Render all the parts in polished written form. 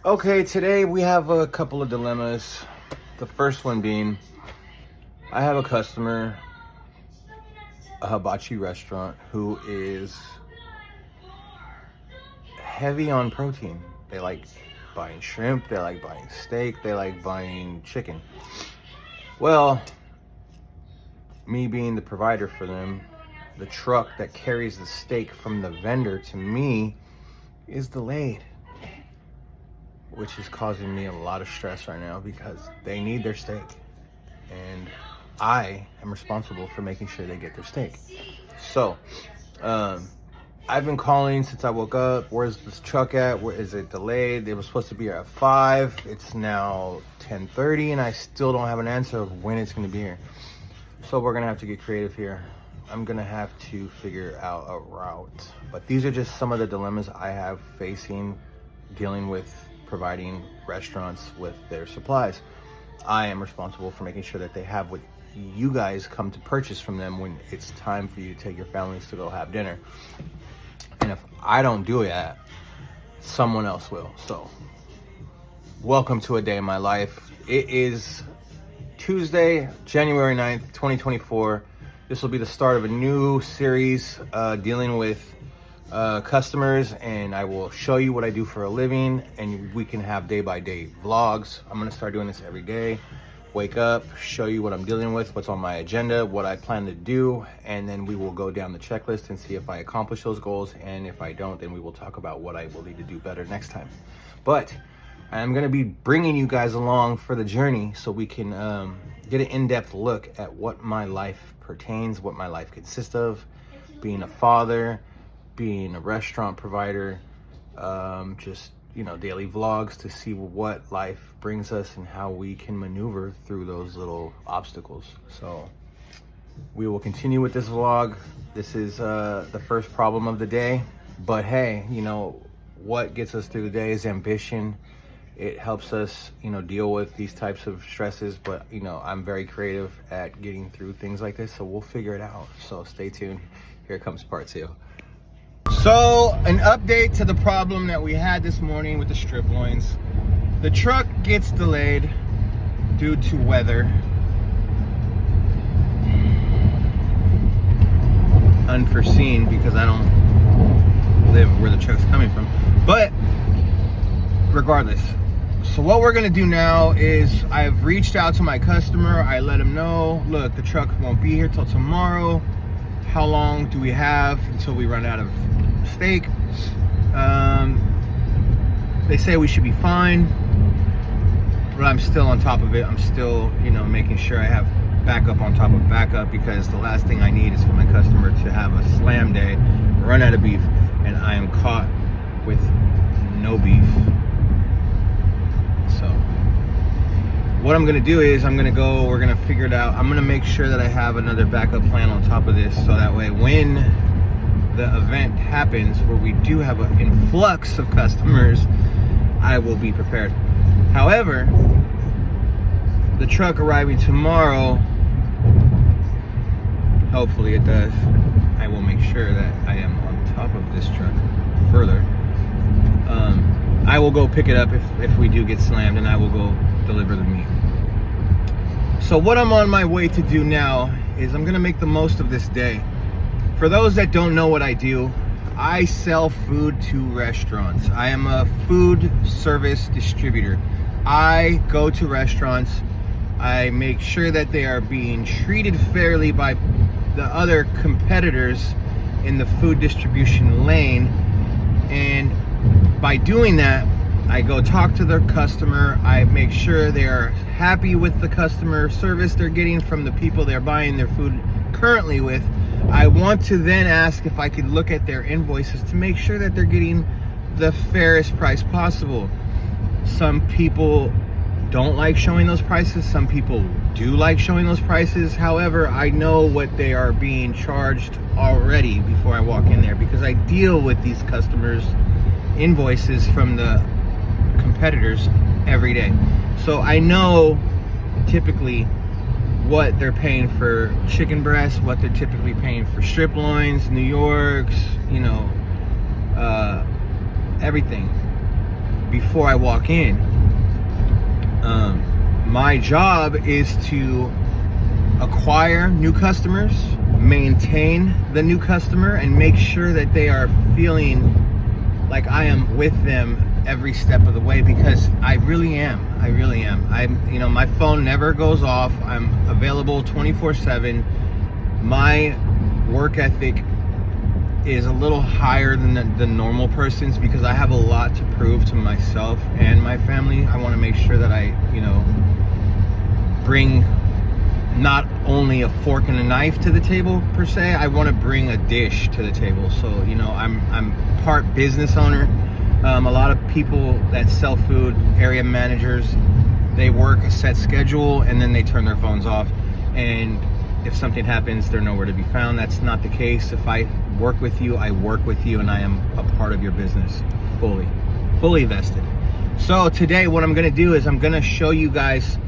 Okay, today we have a couple of dilemmas. The first one being, I have a customer, a hibachi restaurant, who is heavy on protein. They like buying shrimp, they like buying steak, they like buying chicken. Well, me being the provider for them, the truck that carries the steak from the vendor to me is delayed, which is causing me a lot of stress right now because they need their steak and I am responsible for making sure they get their steak. So I've been calling since I woke up. Where's this truck at? Where is it delayed? They were supposed to be here at 5. It's now 10:30 and I still don't have an answer of when it's going to be here. So we're going to have to get creative here. I'm going to have to figure out a route. But these are just some of the dilemmas I have facing dealing with providing restaurants with their supplies. I am responsible for making sure that they have what you guys come to purchase from them when it's time for you to take your families to go have dinner. And if I don't do it, someone else will. So welcome to a day in my life. It is Tuesday, January 9th, 2024. This will be the start of a new series dealing with customers, and I will show you what I do for a living, and we can have day-by-day vlogs. I'm gonna start doing this every day. Wake up, show you what I'm dealing with, what's on my agenda, what I plan to do, and then we will go down the checklist and see if I accomplish those goals, and if I don't, then we will talk about what I will need to do better next time. But I'm gonna be bringing you guys along for the journey so we can get an in-depth look at what my life pertains, what my life consists of, being a father, being a restaurant provider, just, you know, daily vlogs to see what life brings us and how we can maneuver through those little obstacles. So we will continue with this vlog. This is the first problem of the day, but hey, you know, what gets us through the day is ambition. It helps us, you know, deal with these types of stresses, but, you know, I'm very creative at getting through things like this, so we'll figure it out. So stay tuned. Here comes part 2. So, an update to the problem that we had this morning with the strip loins. The truck gets delayed due to weather. Unforeseen, because I don't live where the truck's coming from. But regardless, so what we're gonna do now is I've reached out to my customer. I let him know, look, the truck won't be here till tomorrow. How long do we have until we run out of steak? They say we should be fine, but I'm still on top of it. I'm still, you know, making sure I have backup on top of backup, because the last thing I need is for my customer to have a slam day, run out of beef, and I am caught with no beef. So what I'm gonna do is we're gonna figure it out. I'm gonna make sure that I have another backup plan on top of this, so that way when the event happens where we do have an influx of customers, I will be prepared. However, the truck arriving tomorrow, hopefully it does, I will make sure that I am on top of this truck further. I will go pick it up if we do get slammed, and I will go deliver the meat. So what I'm on my way to do now is I'm gonna make the most of this day. For those that don't know what I do, I sell food to restaurants. I am a food service distributor. I go to restaurants, I make sure that they are being treated fairly by the other competitors in the food distribution lane, and by doing that, I go talk to their customer. I make sure they are happy with the customer service they're getting from the people they're buying their food currently with. I want to then ask if I could look at their invoices to make sure that they're getting the fairest price possible. Some people don't like showing those prices. Some people do like showing those prices. However, I know what they are being charged already before I walk in there, because I deal with these customers' invoices from the competitors every day. So I know typically what they're paying for chicken breasts, what they're typically paying for strip loins, New York's, you know, everything. before I walk in. My job is to acquire new customers, maintain the new customer, and make sure that they are feeling like I am with them every step of the way, because I really am. My phone never goes off. I'm available 24/7. My work ethic is a little higher than the normal person's, because I have a lot to prove to myself and my family. I want to make sure that I, bring not only a fork and a knife to the table per se. I want to bring a dish to the table. So, I'm part business owner. A lot of people that sell food, area managers, they work a set schedule and then they turn their phones off. And if something happens, they're nowhere to be found. That's not the case. If I work with you, I work with you, and I am a part of your business, fully vested. So today what I'm gonna do is I'm gonna show you guys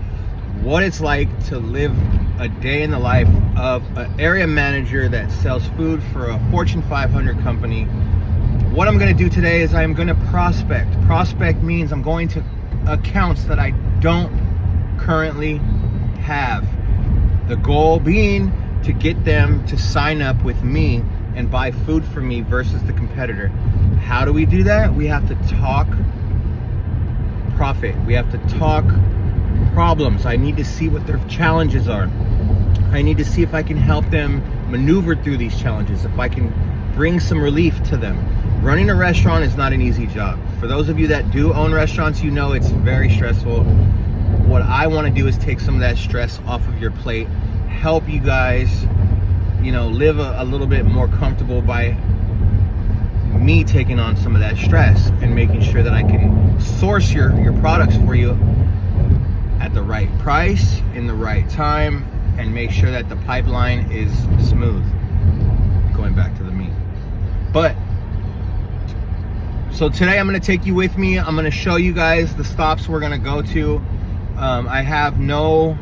what it's like to live a day in the life of an area manager that sells food for a Fortune 500 company. What I'm gonna do today is I'm gonna prospect. Prospect means I'm going to accounts that I don't currently have. The goal being to get them to sign up with me and buy food from me versus the competitor. How do we do that? We have to talk profit. We have to talk problems. I need to see what their challenges are. I need to see if I can help them maneuver through these challenges, if I can bring some relief to them. Running a restaurant is not an easy job. For those of you that do own restaurants, it's very stressful. What I want to do is take some of that stress off of your plate, help you guys, live a little bit more comfortable by me taking on some of that stress and making sure that I can source your products for you at the right price, in the right time, and make sure that the pipeline is smooth. Going back to the meat. So today I'm going to take you with me. I'm going to show you guys the stops we're going to go to. I have no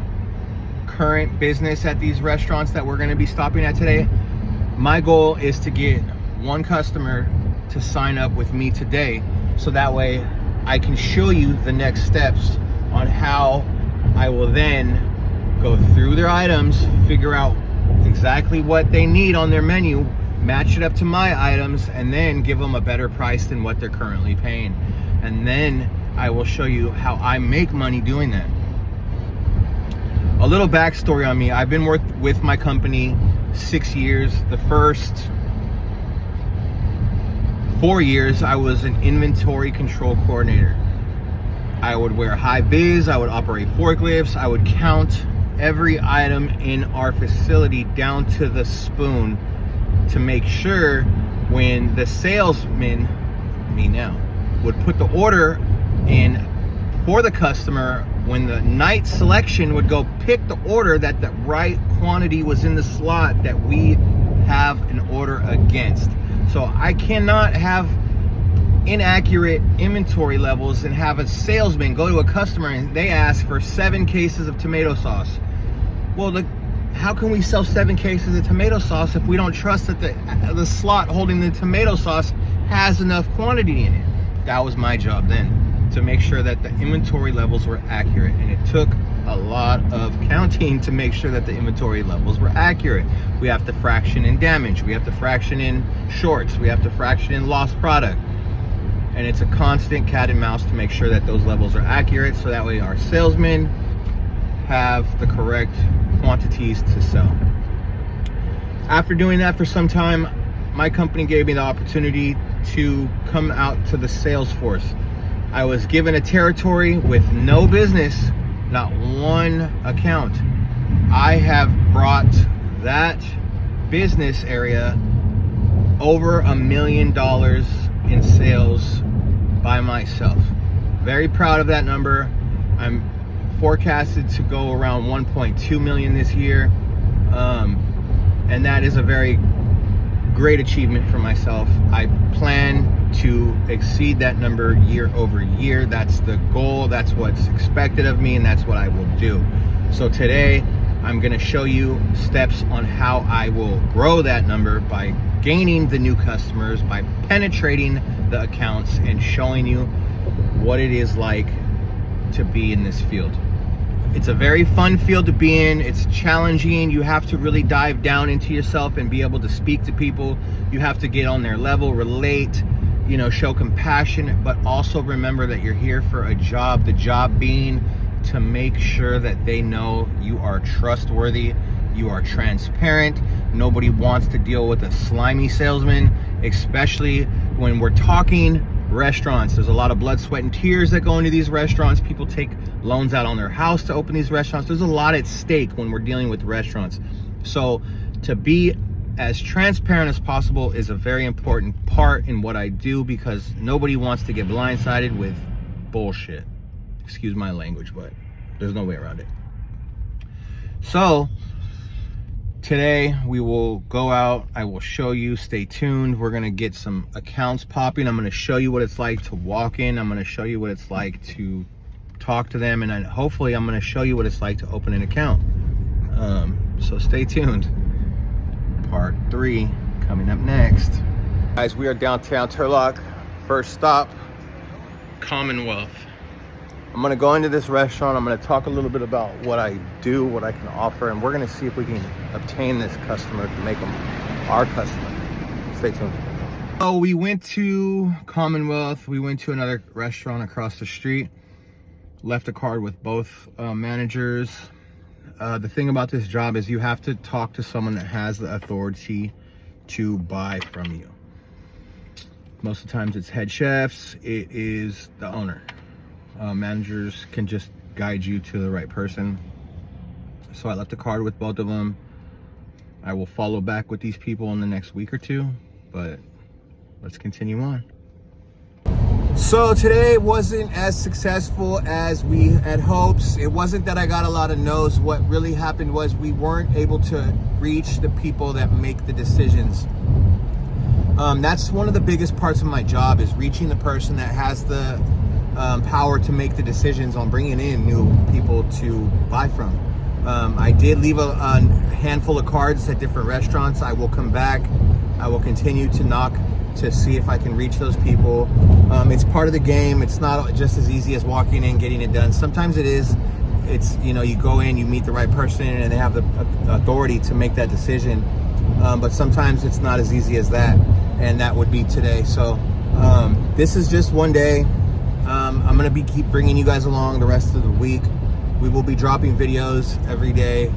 current business at these restaurants that we're going to be stopping at today. My goal is to get one customer to sign up with me today, so that way I can show you the next steps on how I will then go through their items, figure out exactly what they need on their menu, match it up to my items, and then give them a better price than what they're currently paying. And then I will show you how I make money doing that. A little backstory on me. I've been with my company 6 years. The first 4 years, I was an inventory control coordinator. I would wear high vis, I would operate forklifts, I would count every item in our facility down to the spoon to make sure when the salesman, me now, would put the order in for the customer, when the night selection would go pick the order, that the right quantity was in the slot that we have an order against. So I cannot have inaccurate inventory levels and have a salesman go to a customer and they ask for 7 cases of tomato sauce. Well, how can we sell 7 cases of tomato sauce if we don't trust that the slot holding the tomato sauce has enough quantity in it? That was my job then, to make sure that the inventory levels were accurate, and it took a lot of counting to make sure that the inventory levels were accurate. We have to fraction in damage, we have to fraction in shorts, we have to fraction in lost product, and it's a constant cat and mouse to make sure that those levels are accurate, so that way our salesmen have the correct quantities to sell. After doing that for some time, my company gave me the opportunity to come out to the sales force. I was given a territory with no business, not one account. I have brought that business area over $1 million in sales by myself. Very proud of that number. I'm forecasted to go around 1.2 million this year, and that is a very great achievement for myself. I plan to exceed that number year over year. That's the goal, that's what's expected of me, and that's what I will do. So today I'm going to show you steps on how I will grow that number by gaining the new customers, by penetrating the accounts, and showing you what it is like to be in this field. It's a very fun field to be in. It's challenging. You have to really dive down into yourself and be able to speak to people. You have to get on their level, relate, you know, show compassion, but also remember that you're here for a job. The job being to make sure that they know you are trustworthy, you are transparent. Nobody wants to deal with a slimy salesman, especially when we're talking restaurants. There's a lot of blood, sweat, and tears that go into these restaurants. People take loans out on their house to open these restaurants. There's a lot at stake when we're dealing with restaurants. So to be as transparent as possible is a very important part in what I do, because nobody wants to get blindsided with bullshit. Excuse my language, but there's no way around it. So today we will go out. I will show you. Stay tuned. We're going to get some accounts popping. I'm going to show you what it's like to walk in. I'm going to show you what it's like to talk to them. And then hopefully I'm going to show you what it's like to open an account. So stay tuned. Part 3 coming up next. Guys, we are downtown Turlock. First stop, Commonwealth. I'm gonna go into this restaurant. I'm gonna talk a little bit about what I do, what I can offer, and we're gonna see if we can obtain this customer to make them our customer. Stay tuned. So we went to Commonwealth. We went to another restaurant across the street. Left a card with both managers. The thing about this job is you have to talk to someone that has the authority to buy from you. Most of the times it's head chefs. It is the owner. Managers can just guide you to the right person. So I left a card with both of them. I will follow back with these people in the next week or two, but let's continue on. So today wasn't as successful as we had hopes. It wasn't that I got a lot of no's. What really happened was we weren't able to reach the people that make the decisions. That's one of the biggest parts of my job, is reaching the person that has the power to make the decisions on bringing in new people to buy from. I did leave a handful of cards at different restaurants. I will come back. I will continue to knock to see if I can reach those people. It's part of the game. It's not just as easy as walking in, getting it done. Sometimes it is. It's, you know, you go in, you meet the right person, and they have the authority to make that decision. But sometimes it's not as easy as that, and that would be today. So this is just one day. I'm gonna keep bringing you guys along the rest of the week. We will be dropping videos every day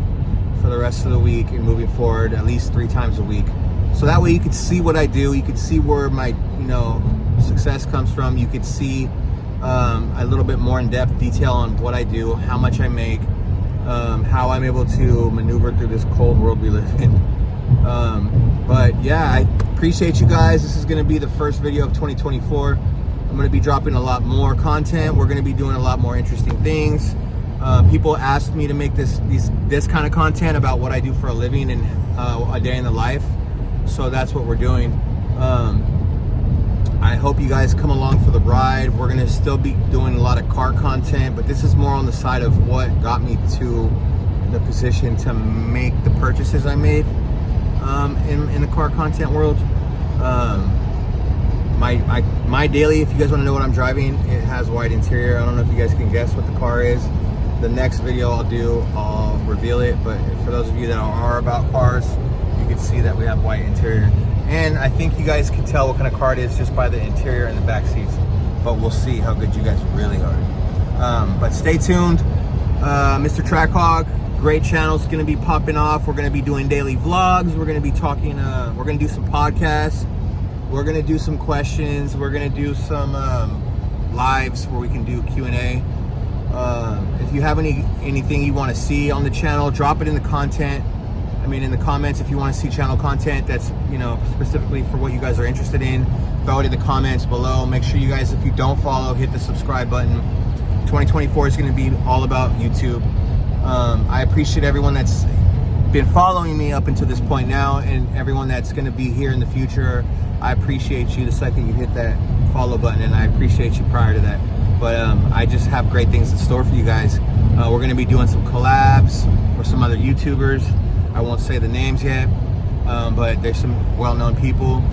for the rest of the week and moving forward, at least 3 times a week. So that way you can see what I do. You can see where my, you know, success comes from. You can see a little bit more in-depth detail on what I do, how much I make, how I'm able to maneuver through this cold world we live in. But yeah, I appreciate you guys. This is gonna be the first video of 2024. I'm going to be dropping a lot more content. We're going to be doing a lot more interesting things. People asked me to make this kind of content about what I do for a living and a day in the life. So that's what we're doing. I hope you guys come along for the ride. We're going to still be doing a lot of car content, but this is more on the side of what got me to the position to make the purchases I made in the car content world. My daily, if you guys want to know what I'm driving, it has white interior. I don't know if you guys can guess what the car is. The next video I'll reveal it, but for those of you that are about cars, you can see that we have white interior. And I think you guys can tell what kind of car it is just by the interior and the back seats, but we'll see how good you guys really are. But stay tuned. Mr.Trackhawk, great channel. It's going to be popping off. We're going to be doing daily vlogs. We're going to be talking, we're going to do some podcasts. We're going to do some questions. We're going to do some lives where we can do Q&A. If you have anything you want to see on the channel, drop it in the in the comments. If you want to see channel content that's, you know, specifically for what you guys are interested in, throw it in the comments below. Make sure you guys, if you don't follow, hit the subscribe button. 2024 is going to be all about YouTube. I appreciate everyone that's been following me up until this point now, and everyone that's going to be here in the future. I appreciate you the second you hit that follow button, and I appreciate you prior to that. But I just have great things in store for you guys. We're going to be doing some collabs with some other YouTubers. I won't say the names yet, but there's some well-known people.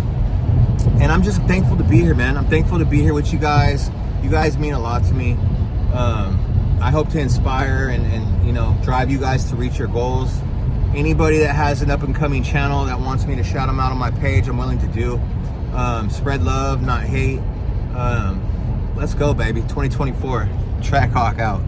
And I'm just thankful to be here, man. I'm thankful to be here with you guys. You guys mean a lot to me. I hope to inspire and you know, drive you guys to reach your goals. Anybody that has an up-and-coming channel that wants me to shout them out on my page, I'm willing to do. Spread love, not hate. Let's go, baby. 2024. Trackhawk out.